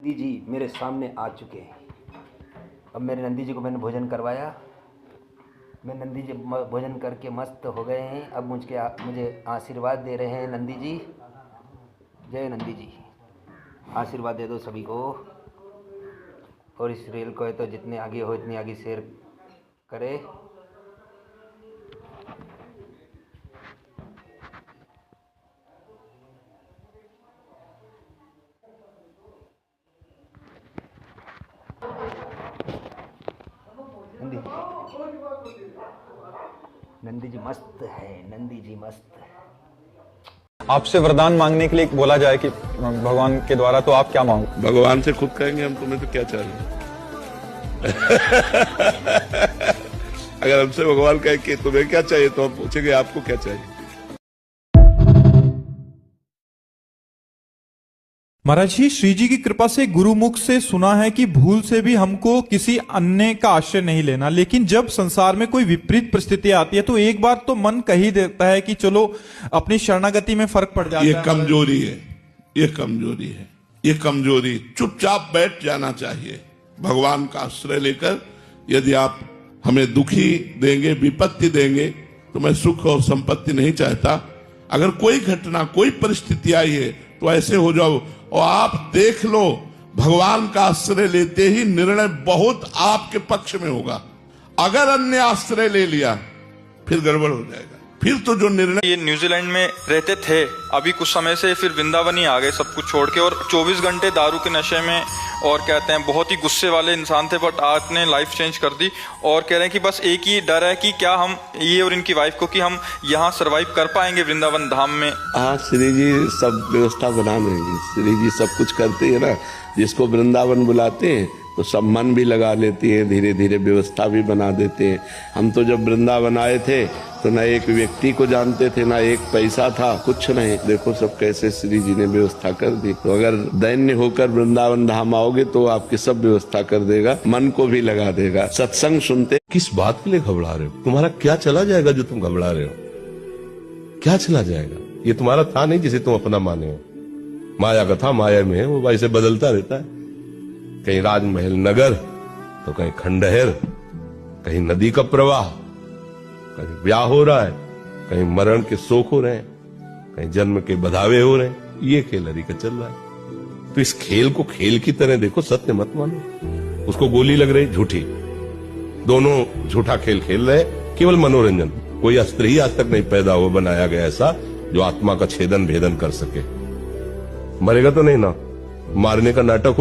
नंदी जी मेरे सामने आ चुके हैं। अब मेरे नंदी जी को मैंने भोजन करवाया। मैं नंदी जी भोजन करके मस्त हो गए हैं। अब मुझे आशीर्वाद दे रहे हैं नंदी जी। जय नंदी जी, आशीर्वाद दे दो सभी को। और इस रेल को है तो जितने आगे हो इतनी आगे शेयर करे। नंदी जी मस्त है, नंदी जी मस्त है। आपसे वरदान मांगने के लिए बोला जाए कि भगवान के द्वारा, तो आप क्या मांगो? भगवान से खुद कहेंगे हम तुम्हें तो क्या चाहिए। अगर हमसे भगवान कहे कि तुम्हें क्या चाहिए तो हम पूछेंगे आपको क्या चाहिए। महाराज जी, श्री जी की कृपा से गुरुमुख से सुना है कि भूल से भी हमको किसी अन्य का आश्रय नहीं लेना, लेकिन जब संसार में कोई विपरीत परिस्थिति आती है तो एक बार तो मन कह ही देता है कि चलो अपनी शरणागति में फर्क पड़ जाता है। ये कमजोरी है, ये कमजोरी है, ये कमजोरी। चुपचाप बैठ जाना चाहिए भगवान का आश्रय लेकर। यदि आप हमें दुखी देंगे, विपत्ति देंगे, तो मैं सुख और संपत्ति नहीं चाहता। अगर कोई घटना, कोई परिस्थिति आई है तो ऐसे हो जाओ और आप देख लो भगवान का आश्रय लेते ही निर्णय बहुत आपके पक्ष में होगा। अगर अन्य आश्रय ले लिया फिर गड़बड़ हो जाएगा। फिर तो जो निर्णय। ये न्यूजीलैंड में रहते थे, अभी कुछ समय से फिर वृंदावन ही आ गए सब कुछ छोड़ के, और 24 घंटे दारू के नशे में, और कहते हैं बहुत ही गुस्से वाले इंसान थे, बट आज ने लाइफ चेंज कर दी। और कह रहे हैं कि बस एक ही डर है कि क्या हम, ये और इनकी वाइफ को, कि हम यहाँ सरवाइव कर पाएंगे वृंदावन धाम में। हाँ, श्री जी सब व्यवस्था बना देंगे। श्री जी सब कुछ करते हैं ना। जिसको वृंदावन बुलाते हैं तो सब मन भी लगा लेती है, धीरे धीरे व्यवस्था भी बना देते हैं। हम तो जब वृंदावन आए थे तो ना एक व्यक्ति को जानते थे, ना एक पैसा था, कुछ नहीं। देखो सब कैसे श्री जी ने व्यवस्था कर दी। तो अगर दैन्य होकर वृंदावन धाम आओगे तो आपकी सब व्यवस्था कर देगा, मन को भी लगा देगा। सत्संग सुनते। किस बात के लिए घबरा रहे हो? तुम्हारा क्या चला जाएगा जो तुम घबरा रहे हो? क्या चला जाएगा? ये तुम्हारा था नहीं जिसे तुम अपना माने हो। माया का था, माया में है, वो वैसे बदलता रहता है। कहीं राजमहल नगर तो कहीं खंडहर, कहीं नदी का प्रवाह, कहीं ब्याह हो रहा है, कहीं मरण के शोक हो रहे हैं, कहीं जन्म के बधावे हो रहे हैं। ये खेल हरी का चल रहा है। तो इस खेल को खेल की तरह देखो, सत्य मत मानो। उसको गोली लग रही, झूठी। दोनों झूठा खेल खेल रहे, केवल मनोरंजन। कोई अस्त्र ही आज तक नहीं पैदा हुआ, बनाया गया ऐसा जो आत्मा का छेदन भेदन कर सके। मरेगा तो नहीं ना, मारने का नाटक हो